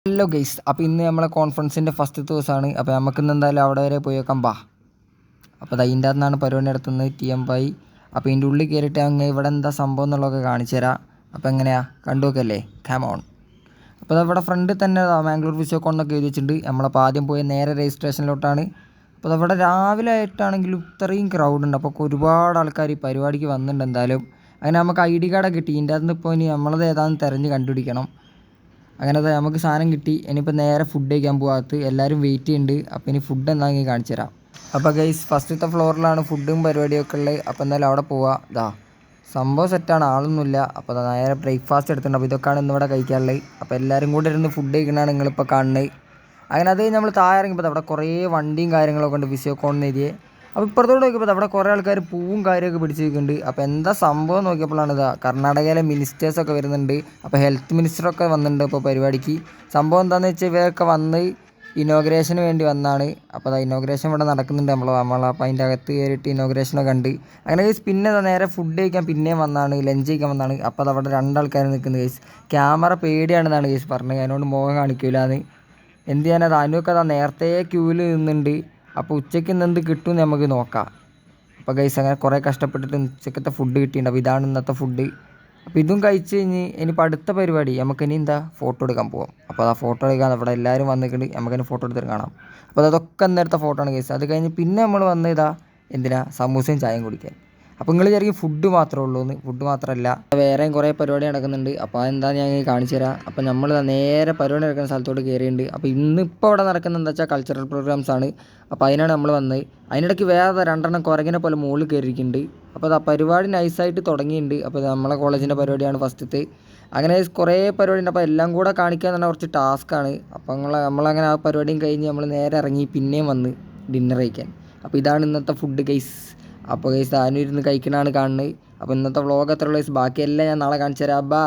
Hello guys, അപ്പോൾ ഇന്ന് നമ്മളെ കോൺഫറൻസിൻ്റെ ഫസ്റ്റ് ദിവസമാണ്. അപ്പോൾ നമുക്കിന്ന് എന്തായാലും അവിടെ വരെ പോയി വെക്കാം ബാ. അപ്പോൾ അതിൻ്റെ അകത്തുനിന്നാണ് പരിപാടി നടത്തുന്നത് TM5. അപ്പോൾ ഇതിൻ്റെ ഉള്ളിൽ കയറിയിട്ട് അങ്ങ് ഇവിടെ എന്താ സംഭവം എന്നുള്ളതൊക്കെ കാണിച്ചു തരാം. അപ്പോൾ എങ്ങനെയാണ് കണ്ടു നോക്കല്ലേ, കാമോൺ. അപ്പോൾ അതവിടെ ഫ്രണ്ടിൽ തന്നെ മാംഗ്ലൂർ വിശ്വകോൺ എന്നൊക്കെ എഴുതി വെച്ചിട്ടുണ്ട്. നമ്മളപ്പോൾ ആദ്യം പോയ നേരെ രജിസ്ട്രേഷനിലോട്ടാണ്. അപ്പോൾ അതവിടെ രാവിലെ ആയിട്ടാണെങ്കിലും ഇത്രയും ക്രൗഡ് ഉണ്ട്. അപ്പോൾ ഒരുപാട് ആൾക്കാർ ഈ പരിപാടിക്ക് വന്നിട്ടുണ്ട്. എന്തായാലും അങ്ങനെ നമുക്ക് ID കാർഡൊക്കെ കിട്ടി. ഇതിൻ്റെ അകത്ത് ഇപ്പോൾ ഇനി നമ്മളത് ഏതാണെന്ന് തിരഞ്ഞ് കണ്ടുപിടിക്കണം. അങ്ങനെ നമുക്ക് സാധനം കിട്ടി. ഇനിയിപ്പോൾ നേരെ ഫുഡ് കഴിക്കാൻ പോകാത്ത എല്ലാവരും വെയിറ്റ് ചെയ്യുന്നുണ്ട്. അപ്പോൾ ഇനി ഫുഡ് എന്താണെന്ന് കാണിച്ചു തരാം. അപ്പോൾ ഗൈസ് ഫസ്റ്റത്തെ ഫ്ലോറിലാണ് ഫുഡും പരിപാടിയൊക്കെ ഉള്ളത്. അപ്പോൾ എന്തായാലും അവിടെ പോവാം. സംഭവം സെറ്റാണ്, ആളൊന്നുമില്ല. അപ്പോൾ നേരെ ബ്രേക്ക്ഫാസ്റ്റ് എടുത്തിട്ടുണ്ട്. അപ്പോൾ ഇതൊക്കെയാണ് ഇന്നിവിടെ കഴിക്കാനുള്ളത്. അപ്പോൾ എല്ലാവരും കൂടെ ഇരുന്ന് ഫുഡ് കഴിക്കണതാണ് നിങ്ങളിപ്പോൾ കാണുന്നത്. അങ്ങനെ അത് നമ്മൾ താഴെ ഇറങ്ങിയപ്പോൾ അവിടെ കുറേ വണ്ടിയും കാര്യങ്ങളൊക്കെ ഉണ്ട് വിശ്വകോണിന് എഴുതിയേ. അപ്പോൾ ഇപ്പുറത്തോട്ട് നോക്കിയപ്പോൾ അവിടെ കുറേ ആൾക്കാർ പൂവും കാര്യമൊക്കെ പിടിച്ചിരിക്കുന്നുണ്ട്. അപ്പോൾ എന്താ സംഭവം നോക്കിയപ്പോഴാണ് കർണാടകയിലെ മിനിസ്റ്റേഴ്സൊക്കെ വരുന്നുണ്ട്. അപ്പോൾ ഹെൽത്ത് മിനിസ്റ്ററൊക്കെ വന്നിട്ടുണ്ട് ഇപ്പോൾ പരിപാടിക്ക്. സംഭവം എന്താണെന്ന് വെച്ചാൽ ഇവരൊക്കെ വന്ന് ഇനോഗ്രേഷന് വേണ്ടി വന്നാണ്. അപ്പോൾ ഇനോഗ്രേഷൻ ഇവിടെ നടക്കുന്നുണ്ട്. അപ്പോൾ അതിൻ്റെ അകത്ത് കയറിയിട്ട് ഇനോഗ്രേഷനൊക്കെ ഉണ്ട്. അങ്ങനെ ഗൈസ് പിന്നെ നേരെ ഫുഡ് കഴിക്കാൻ പിന്നെയും വന്നാണ്, ലഞ്ച് കഴിക്കാൻ വന്നാണ്. അപ്പോൾ അതവിടെ രണ്ടാൾക്കാർ നിൽക്കുന്നത് ഗൈസ്. ക്യാമറ പേടിയാണെന്നാണ് ഗൈസ് പറഞ്ഞത്, അതിനോട് മുഖം കാണിക്കില്ലാന്ന്. എന്ത് ചെയ്യാനത്, അനുവൊക്കെ നേരത്തെ ക്യൂവിൽ നിന്നുണ്ട്. അപ്പോൾ ഉച്ചയ്ക്ക് എന്ത് കിട്ടുമെന്ന് നമുക്ക് നോക്കാം. അപ്പോൾ ഗൈസ് അങ്ങനെ കുറേ കഷ്ടപ്പെട്ടിട്ട് ഉച്ചക്കത്തെ ഫുഡ് കിട്ടിയിട്ടുണ്ട്. അപ്പോൾ ഇതാണ് ഇന്നത്തെ ഫുഡ്. അപ്പോൾ ഇതും കഴിച്ച് കഴിഞ്ഞ് ഇനിയിപ്പോൾ അടുത്ത പരിപാടി നമുക്കിനി ഫോട്ടോ എടുക്കാൻ പോകാം. അപ്പോൾ ആ ഫോട്ടോ എടുക്കാൻ അവിടെ എല്ലാവരും വന്നിട്ടുണ്ട്. നമുക്കിനി ഫോട്ടോ എടുത്തിട്ട് കാണാം. അപ്പോൾ അതൊക്കെ അന്നേരത്തെ ഫോട്ടോ ആണ് ഗൈസ്. അത് കഴിഞ്ഞ് പിന്നെ നമ്മൾ വന്ന് എന്തിനാ സമൂസയും ചായയും കുടിക്കാൻ. അപ്പോൾ നിങ്ങൾ വിചാരിക്കും ഫുഡ് മാത്രമേ ഉള്ളൂ എന്ന്. ഫുഡ് മാത്രമല്ല, വേറെയും കുറേ പരിപാടി നടക്കുന്നുണ്ട്. അപ്പോൾ അതെന്താണെന്ന് ഞാൻ കാണിച്ചു തരാം. അപ്പോൾ നമ്മൾ നേരെ പരിപാടി നടക്കുന്ന സ്ഥലത്തോട്ട് കയറിയിട്ടുണ്ട്. അപ്പോൾ ഇന്നിപ്പോൾ അവിടെ നടക്കുന്നത് എന്താ വെച്ചാൽ കൾച്ചറൽ പ്രോഗ്രാംസ് ആണ്. അപ്പോൾ അതിനാണ് നമ്മൾ വന്നത്. അതിനിടയ്ക്ക് വേറെ രണ്ടെണ്ണം കുരങ്ങിനെ പോലെ മുകളിൽ കയറിയിരിക്കുന്നുണ്ട്. അപ്പോൾ ആ പരിപാടി നൈസായിട്ട് തുടങ്ങിയിട്ടുണ്ട്. അപ്പോൾ നമ്മളെ കോളേജിൻ്റെ പരിപാടിയാണ് ഫസ്റ്റത്തെ. അങ്ങനെ കുറേ പരിപാടി ഉണ്ട്. അപ്പോൾ എല്ലാം കൂടെ കാണിക്കുക എന്ന് പറഞ്ഞാൽ കുറച്ച് ടാസ്ക്കാണ്. അപ്പോൾ നമ്മളങ്ങനെ ആ പരിപാടിയും കഴിഞ്ഞ് നമ്മൾ നേരെ ഇറങ്ങി പിന്നെയും വന്ന് ഡിന്നർ കഴിക്കാൻ. അപ്പോൾ ഇതാണ് ഇന്നത്തെ ഫുഡ് ഗൈസ്. അപ്പോൾ ഗൈസ് താനും ഇരുന്ന് കഴിക്കണതാണ് കാണുന്നത്. അപ്പോൾ ഇന്നത്തെ വ്ളോഗ് അത്ര ഉള്ള ഗൈസ്. ബാക്കിയെല്ലാം ഞാൻ നാളെ കാണിച്ചു തരാം. ബൈ.